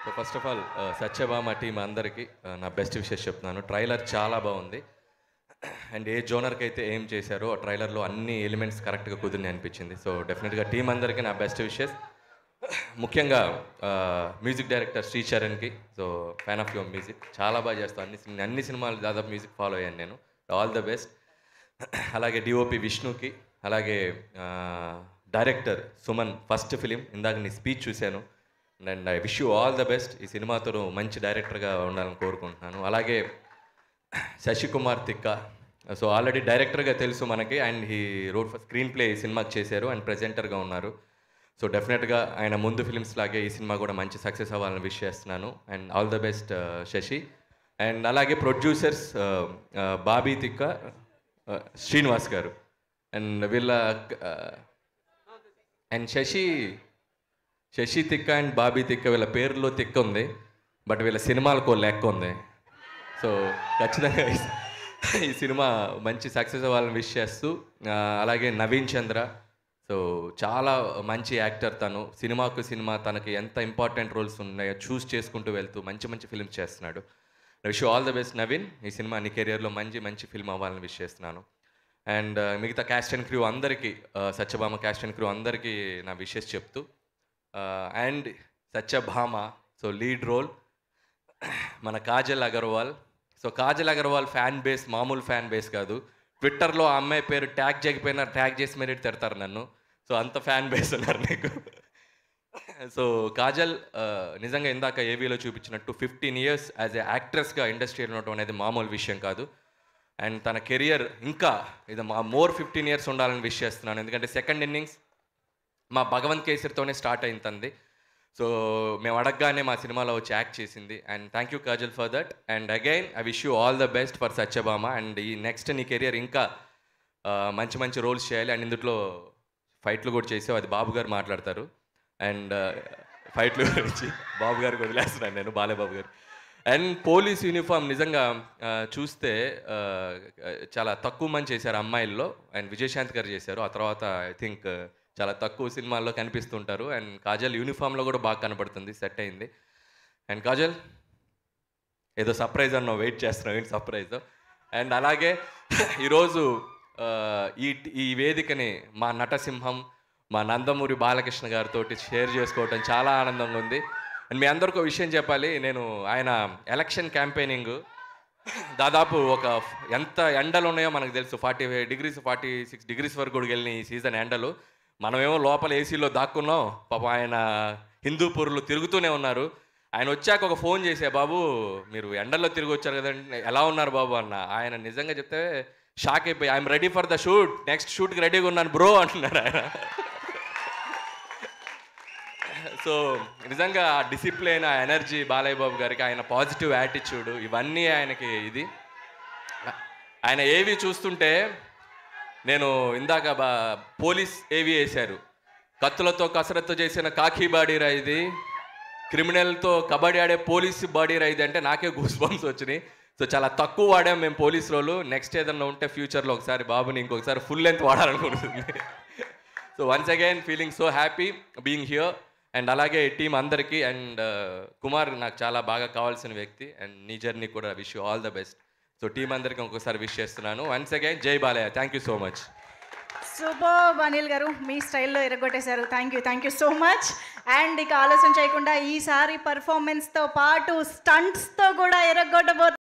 So first of all Satyabhama team అందరికీ నా best wishes చెప్తున్నాను. ట్రైలర్ చాలా బాగుంది. అండ్ ఏ జోనర్కి అయితే ఏం చేశారో ఆ ట్రైలర్లో అన్ని ఎలిమెంట్స్ కరెక్ట్గా కుదిరిని అనిపించింది. సో డెఫినెట్గా టీం అందరికీ నా బెస్ట్ విషెస్. ముఖ్యంగా మ్యూజిక్ డైరెక్టర్ శ్రీచరణ్కి, so fan of your music, చాలా బాగా చేస్తాను. అన్ని సినిమాలు దాదాపు మ్యూజిక్ ఫాలో అయ్యాను నేను. All the best. అలాగే డిఓపి విష్ణుకి, అలాగే డైరెక్టర్ సుమన్, ఫస్ట్ ఫిలిం, ఇందాక నీ స్పీచ్ చూశాను. And I wish you all the best. ఈ సినిమాతో మంచి డైరెక్టర్గా ఉండాలని కోరుకుంటున్నాను. అలాగే శశికుమార్ తిక్క, సో ఆల్రెడీ డైరెక్టర్గా తెలుసు మనకి, and he wrote for screen play ఈ సినిమాకి చేశారు అండ్ ప్రెజెంటర్గా ఉన్నారు. సో డెఫినెట్గా ఆయన ముందు ఫిలిమ్స్ లాగే ఈ సినిమా కూడా మంచి సక్సెస్ అవ్వాలని విష్ చేస్తున్నాను. And all the best Shashi. And అలాగే ప్రొడ్యూసర్స్ బాబీ తిక్క, శ్రీనివాస్ గారు, అండ్ వీళ్ళ అండ్ శశి తిక్క అండ్ బాబీ తిక్క, వీళ్ళ పేరులో తిక్క ఉంది, బట్ వీళ్ళ సినిమాలకు లెక్క ఉంది. సో ఖచ్చితంగా ఈ సినిమా మంచి సక్సెస్ అవ్వాలని విష్ చేస్తూ, అలాగే నవీన్ చంద్ర, సో చాలా మంచి యాక్టర్ తను. సినిమాకు సినిమా తనకి ఎంత ఇంపార్టెంట్ రోల్స్ ఉన్నాయో చూస్ చేసుకుంటూ వెళ్తూ మంచి మంచి ఫిల్మ్స్ చేస్తున్నాడు. Wish you all the best Naveen. ఈ సినిమా నీ కెరియర్లో మంచి ఫిల్మ్ అవ్వాలని విష్ చేస్తున్నాను. అండ్ మిగతా క్యాస్ట్ అండ్ క్రూ అందరికీ, సత్యభామ క్యాస్ట్ అండ్ క్రూ అందరికీ నా విషెస్ చెప్తూ, and Satyabhama so lead role మన Kajal Agarwal. So Kajal Agarwal fan base మామూలు ఫ్యాన్ బేస్ కాదు. ట్విట్టర్లో ఆ అమ్మాయి పేరు ట్యాగ్ చేయకపోయినా ట్యాగ్ చేసి మరీ తిడతారు నన్ను. సో అంత ఫ్యాన్ బేస్ ఉన్నారు నీకు. సో కాజల్ నిజంగా ఇందాక ఏవీలో చూపించినట్టు 15 years యాజ్ ఏ యాక్ట్రెస్గా ఇండస్ట్రీలో ఉండటం అనేది మామూలు విషయం కాదు. అండ్ తన కెరియర్ ఇంకా ఇది మోర్ 15 years ఉండాలని విష్ చేస్తున్నాను. ఎందుకంటే సెకండ్ ఇన్నింగ్స్ మా భగవంత్ కేసరితోనే స్టార్ట్ అయింది తంది. సో మేము అడగగానే మా సినిమాలో వచ్చి యాక్ట్ చేసింది. And thank you Kajal for that. And again I wish you all the best for Satyabhama. And ఈ నెక్స్ట్ నీ కెరియర్ ఇంకా మంచి రోల్స్ చేయాలి. అండ్ ఇందులో ఫైట్లు కూడా చేసావు, అది బాబు గారు మాట్లాడతారు. అండ్ ఫైట్లు గురించి బాబు గారికి వదిలేస్తున్నాను నేను, బాలేబాబు గారు. అండ్ పోలీస్ యూనిఫామ్ నిజంగా చూస్తే చాలా తక్కువ మంది చేశారు అమ్మాయిల్లో. అండ్ విజయశాంత్ గారు చేశారు. ఆ తర్వాత ఐ థింక్ చాలా తక్కువ సినిమాల్లో కనిపిస్తుంటారు. అండ్ కాజల్ యూనిఫామ్లో కూడా బాగా కనపడుతుంది, సెట్ అయింది. అండ్ కాజల్ ఏదో సర్ప్రైజ్ అన్నావు, వెయిట్ చేస్తున్నావు, ఏంటి సర్ప్రైజ్. అండ్ అలాగే ఈరోజు ఈ వేదికని మా నటసింహం, మా నందమూరి బాలకృష్ణ గారితో షేర్ చేసుకోవటం చాలా ఆనందంగా ఉంది. అండ్ మీ అందరికీ ఒక విషయం చెప్పాలి. నేను ఆయన ఎలక్షన్ క్యాంపెయినింగ్ దాదాపు ఎంత ఎండలు ఉన్నాయో మనకు తెలుసు. 45 degrees 46 degrees వరకు కూడా వెళ్ళిన ఈ సీజన్ ఎండలు. మనమేమో లోపల ఏసీలో దాక్కున్నాం. పాపం ఆయన హిందూపూర్లో తిరుగుతూనే ఉన్నారు. ఆయన వచ్చాక ఒక ఫోన్ చేసే, బాబు మీరు ఎండల్లో తిరిగి వచ్చారు కదండి, ఎలా ఉన్నారు బాబు అన్న. ఆయన నిజంగా చెప్తే షాక్ అయిపోయి, I'm ready for the shoot, next షూట్కి రెడీగా ఉన్నాను బ్రో అంటున్నారు ఆయన. సో నిజంగా ఆ డిసిప్లిన్, ఆ ఎనర్జీ బాలయ్య బాబు గారికి, ఆయన పాజిటివ్ యాటిట్యూడ్, ఇవన్నీ ఆయనకి ఇది. ఆయన ఏవి చూస్తుంటే, నేను ఇందాక పోలీస్ ఏవి వేశారు, కత్తులతో కసరత్తు చేసిన కాకి బాడీ రా ఇది, క్రిమినల్తో కబడ్డీ ఆడే పోలీస్ బాడీ రా ఇది అంటే నాకే గూస్ బంప్స్ వచ్చినాయి. సో చాలా తక్కువ వాడాం మేము పోలీస్ రోలు. నెక్స్ట్ ఏదన్నా ఉంటే ఫ్యూచర్లో ఒకసారి బాబుని ఇంకొకసారి ఫుల్ లెంత్ వాడాలనుకుంటుంది. So once again feeling so happy being here. And అలాగే టీం అందరికీ. అండ్ కుమార్ నాకు చాలా బాగా కావాల్సిన వ్యక్తి. అండ్ నీ జర్నీ కూడా wish you all the best. So team అందరికీ ఇంకొకసారి విష్ చేస్తున్నాను. వన్స్ అగైన్ జై Balayya. Thank you so much. Super Anil garu, మీ స్టైల్లో ఎరగొట్టేశారు. Thank you so much. And ఇక ఆలోచన చేయకుండా ఈసారి పర్ఫార్మెన్స్తో పాటు స్టంట్స్తో కూడా ఎరగొట్టబోతున్నారు.